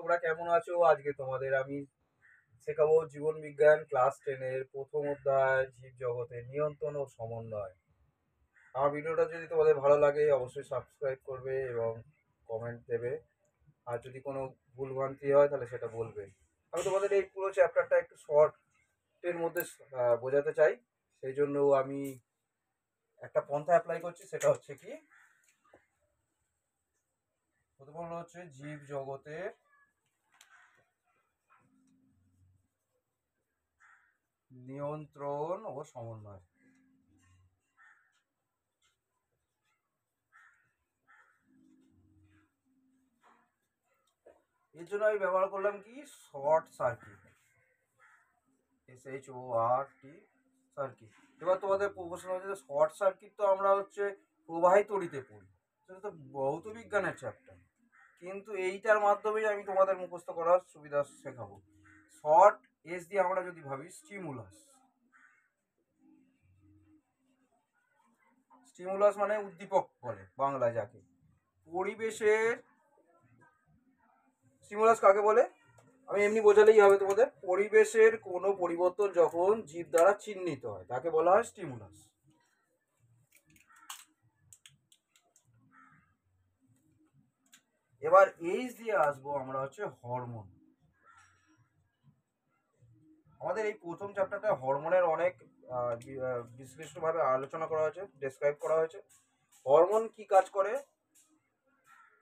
তোমরা কেমন আছো? আজকে তোমাদের আমি শেখাবো জীবন বিজ্ঞান ক্লাস 10-এর প্রথম অধ্যায় জীব জগতের নিয়ন্ত্রণ ও সমন্বয়। আমার ভিডিওটা যদি তোমাদের ভালো লাগে অবশ্যই সাবস্ক্রাইব করবে এবং কমেন্ট দেবে। আর যদি কোনো ভুলভ্রান্তি হয় তাহলে সেটা বলবে। আমি তোমাদের এই পুরো চ্যাপ্টারটা একটু শর্টের মধ্যে বোঝাতে চাই। সেই জন্য আমি একটা পন্থা অ্যাপ্লাই করছি, সেটা হচ্ছে কি, প্রথম হলো হচ্ছে জীব জগতের নিয়ন্ত্রণ ও সমন্বয়। এর জন্য আমি ব্যবহার করলাম কি, শর্ট সার্কিট, SHORT সার্কিট। এবার তোমাদের প্রশ্ন হচ্ছে শর্ট সার্কিট তো আমরা হচ্ছে প্রবাহিত তড়িতে পড়ি, সেটা তো ভৌত বিজ্ঞানের চ্যাপ্টার, কিন্তু এইটার মাধ্যমেই আমি তোমাদের মুখস্থ করার সুবিধা শেখাবো। শর্ট এস দিয়ে আমরা যদি ভাবি স্টিমুলাস, স্টিমুলাস মানে উদ্দীপক বলে বাংলায় যাকে। পরিবেশের স্টিমুলাস কাকে বলে আমি এমনি বোঝালেই হবে তোমাদের, পরিবেশের কোনো পরিবর্তন যখন জীব দ্বারা চিহ্নিত হয় তাকে বলা হয় স্টিমুলাস। এবার এইচ দিয়ে আসবো আমরা হচ্ছে হরমোন। আমাদের এই প্রথম চ্যাপ্টারটা হরমোনের অনেক বিশ্লিষ্টভাবে আলোচনা করা হয়েছে, ডেসক্রাইব করা হয়েছে। হরমোন কি কাজ করে?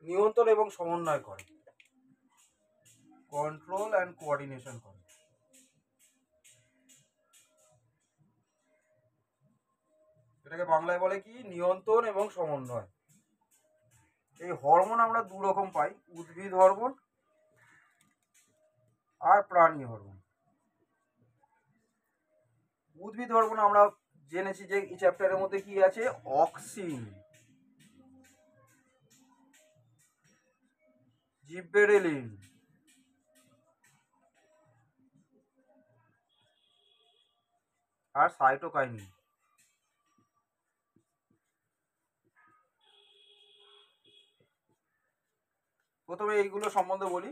নিয়ন্ত্রণ এবং সমন্বয় করে, কন্ট্রোল অ্যান্ড কোঅর্ডিনেশন করে। এটাকে বাংলায় বলে কি, নিয়ন্ত্রণ এবং সমন্বয়। এই হরমোন আমরা দু রকম পাই, উদ্ভিদ হরমোন আর প্রাণী হরমোন। উদ্ভিদ হরমোন আমরা জেনেছি যে এই চ্যাপ্টারের মধ্যে কি আছে, অক্সিন, জিব্বেরেলিন, আর সাইটোকাইনিন। প্রথমে এইগুলো সম্বন্ধে বলি।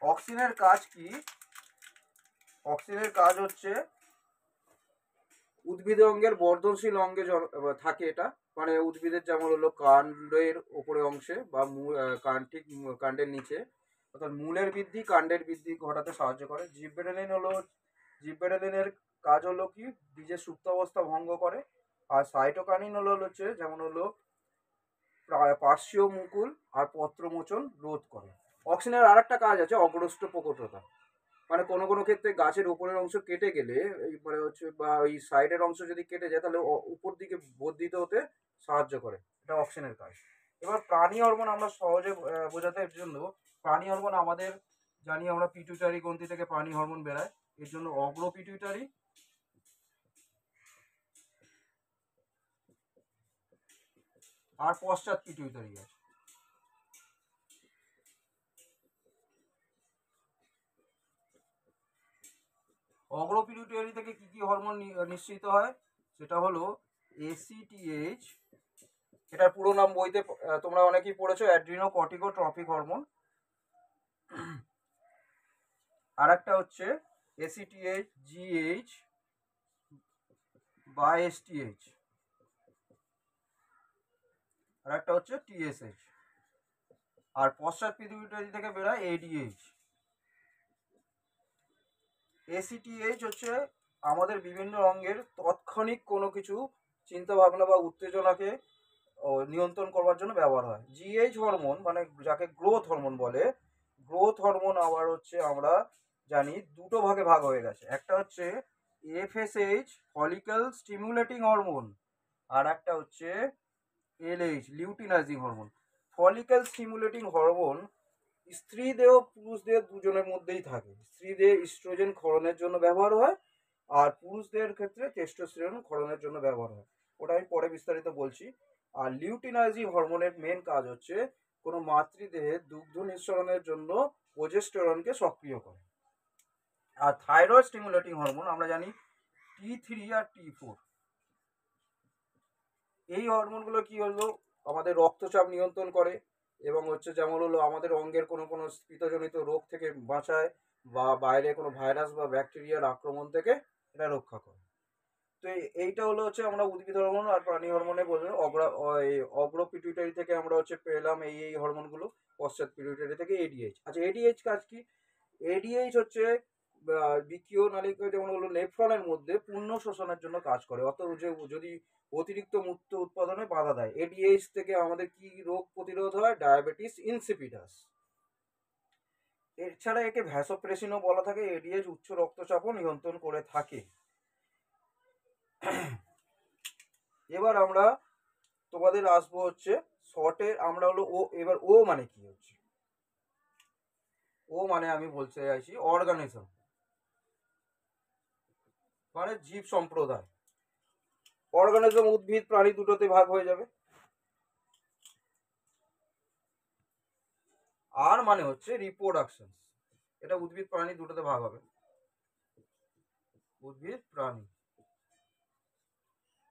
অক্সিনের কাজ কি? অক্সিনের কাজ হচ্ছে উদ্ভিদ অঙ্গের বর্ধনশীল অঙ্গে থাকে এটা, মানে উদ্ভিদের যেমন হলো কাণ্ডের ওপরে অংশে বা ঠিক কাণ্ডের নিচে, অর্থাৎ মূলের বৃদ্ধি কাণ্ডের বৃদ্ধি ঘটাতে সাহায্য করে। জিব্বেরেলিনের কাজ হলো কি, বীজের সুপ্তাবস্থা ভঙ্গ করে। আর সাইটোকাইনিন হচ্ছে যেমন হলো পার্শ্বীয় মুকুল আর পত্রমোচন রোধ করে। অক্সিনের আর একটা কাজ আছে, অগ্রষ্ট প্রকটতা, মানে কোনো কোনো ক্ষেত্রে গাছের উপরের অংশ কেটে গেলে মানে হচ্ছে বা ওই সাইডের অংশ যদি কেটে যায় তাহলে উপর দিকে বর্ধিত হতে সাহায্য করে, এটা অক্সিনের কাজ। এবার প্রাণী হরমোন আমরা সহজে বোঝাতে জন্য, প্রাণী হরমোন আমাদের জানি আমরা পিটুইটারি গ্রন্থি থেকে প্রাণী হরমোন বেরায়, এর জন্য অগ্র পিটুইটারি আর পশ্চাৎ পিটুইটারি আছে। অগ্র পিটুইটারি থেকে কি কি হরমোন নিঃসৃত হয়, সেটা হলো ACTH, এটার পুরো নাম বইতে তোমরা অনেকেই পড়েছো, অ্যাড্রিনো কর্টিকোট্রপিক হরমোন। আর একটা হচ্ছে ACTH, GH বা STH, আর একটা হচ্ছে TSH। আর পশ্চাৎ পিটুইটারি থেকে বেরোয় ADH। ACTH হচ্ছে আমাদের বিভিন্ন অঙ্গের তাৎক্ষণিক কোনো কিছু চিন্তা ভাবনা বা উত্তেজনাকে নিয়ন্ত্রণ করবার জন্য ব্যবহার হয়। GH হরমোন মানে যাকে গ্রোথ হরমোন বলে, গ্রোথ হরমোন আবার হচ্ছে আমরা জানি দুটো ভাগে ভাগ হয়ে গেছে, একটা হচ্ছে FSH, ফলিক্যাল স্টিমুলেটিং হরমোন, আর একটা হচ্ছে LH, luteinising hormone. Follicle stimulating hormone স্ত্রীদেহ পুরুষদের দুজনের মধ্যেই থাকে। স্ত্রীদের ইস্ট্রোজেন ক্ষরণের জন্য ব্যবহার হয়, আর পুরুষদের ক্ষেত্রে টেস্টোস্টেরন ক্ষরণের জন্য ব্যবহার হয়, ওটা আমি পরে বিস্তারিত বলছি। আর লিউটিনাইজিং হরমোনের মেন কাজ হচ্ছে কোনো মাতৃদেহে দুগ্ধ নিঃসরণের জন্য প্রোজেস্টেরনকে সক্রিয় করে। আর থাইরয়েড স্টিমুলেটিং হরমোন আমরা জানি T3 আর T4। এই হরমোনগুলো কি হলো, আমাদের রক্তচাপ নিয়ন্ত্রণ করে, এবং হচ্ছে যেমন হলো আমাদের অঙ্গের কোনো কোনো স্ফীতজনিত রোগ থেকে বাঁচায়, বা বাইরে কোনো ভাইরাস বা ব্যাকটেরিয়ার আক্রমণ থেকে এটা রক্ষা করে। তো এইটা হলো হচ্ছে আমরা উদ্ভিদ হরমোন আর প্রাণী হরমোনে বলবো অগ্র পিটুইটারি থেকে আমরা হচ্ছে পেলাম এই হরমোনগুলো, পশ্চাৎ পিটুইটারি থেকে এডিএইচ। আচ্ছা, এডিএইচ কাজ কি? এডিএইচ হচ্ছে বৃক্কীয় নালিকা যেমন হলো নেফ্রনের মধ্যে পুণ্য শোষণের জন্য কাজ করে, অত যে যদি অতিরিক্ত মূত্র উৎপাদনে বাধা দেয়। এডিএইচ থেকে আমাদের কি রোগ প্রতিরোধ হয়? Diabetes insipidus. এছাড়া একে ভ্যাসোপ্রেসিনও বলা থাকে। এডিএইচ উচ্চ রক্তচাপও নিয়ন্ত্রণ করে থাকে। এবার আমরা তোমাদের আসবো হচ্ছে শর্টের, আমরা হলো ও। এবার ও মানে কি হচ্ছে? ও মানে আমি বলতে চাইছি অর্গানিজম, মানে জীব সম্প্রদায়। অর্গানিজম উদ্ভিদ প্রাণী দুটোতে ভাগ হয়ে যাবে। আর মানে হচ্ছে রিপ্রোডাকশন, এটা উদ্ভিদ প্রাণী দুটোতে ভাগ হবে, উদ্ভিদ প্রাণী।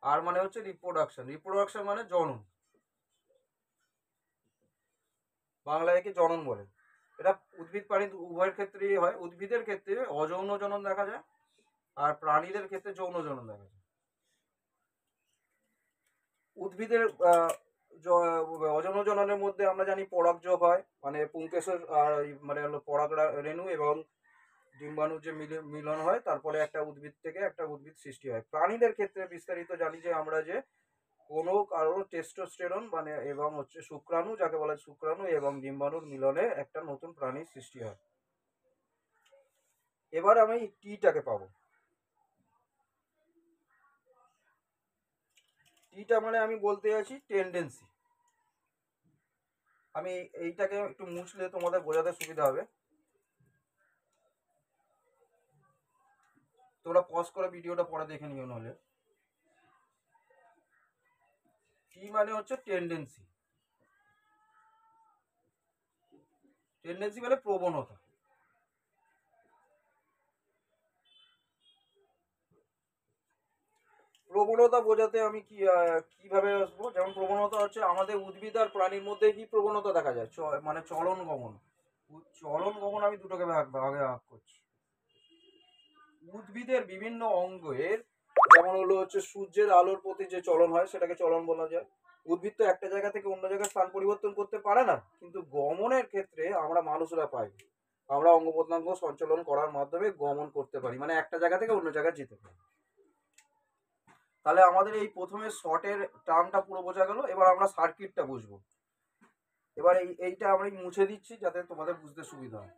আর মানে হচ্ছে রিপ্রোডাকশন, রিপ্রোডাকশন মানে জনন, বাংলায় একে জনন বলে। এটা উদ্ভিদ প্রাণী উভয়ের ক্ষেত্রেই হয়। উদ্ভিদের ক্ষেত্রে অযৌন জনন দেখা যায়, আর প্রাণীদের ক্ষেত্রে যৌন জনন দেখা যায়। উদ্ভিদের অযৌন জননের মধ্যে আমরা জানি পরাগযোগ হয়, মানে পুংকেশর আর মানে হলো পরাগ রেণু এবং ডিম্বাণুর যে মিলন হয়, তারপরে একটা উদ্ভিদ থেকে একটা উদ্ভিদ সৃষ্টি হয়। প্রাণীদের ক্ষেত্রে বিস্তারিত জানি যে আমরা যে কোনো কারোর টেস্টোস্টেরন মানে এবং হচ্ছে শুক্রাণু, যাকে বলে শুক্রাণু এবং ডিম্বাণুর মিলনে একটা নতুন প্রাণীর সৃষ্টি হয়। এবার আমি টিটাকে পাবো। টিটা মানে আমি বলতে চাইছি টেন্ডেন্সি। আমি এইটাকে একটু মুছলে তোমাদের বোঝাতে সুবিধা হবে। তোমরা পজ করে ভিডিওটা পরে দেখে নিও। নাহলে টি মানে হচ্ছে টেন্ডেন্সি। টেন্ডেন্সি মানে প্রবণতা। প্রবণতা বোঝাতে আমি কিভাবে আসবো? যেমন প্রবণতা হচ্ছে আমাদের উদ্ভিদ আর প্রাণীর মধ্যে কি প্রবণতা দেখা যায়, মানে চলন গমন। চলন গমন আমি দুটোকে ভাগে ভাগ করছি। উদ্ভিদের বিভিন্ন অঙ্গের, যেমন হলো হচ্ছে সূর্যের আলোর প্রতি যে চলন হয় সেটাকে চলন বলা যায়। উদ্ভিদ তো একটা জায়গা থেকে অন্য জায়গায় স্থান পরিবর্তন করতে পারে না, কিন্তু গমনের ক্ষেত্রে আমরা মানুষরা পাই। আমরা অঙ্গ প্রত্যঙ্গ সঞ্চালন করার মাধ্যমে গমন করতে পারি, মানে একটা জায়গা থেকে অন্য জায়গায় যেতে পারি। তাহলে আমাদের এই প্রথমে শর্টের টার্মটা পুরো বোঝা গেল। এবার আমরা সার্কিটটা বুঝবো। এবার এইটা আমি মুছে দিচ্ছি যাতে তোমাদের বুঝতে সুবিধা হয়।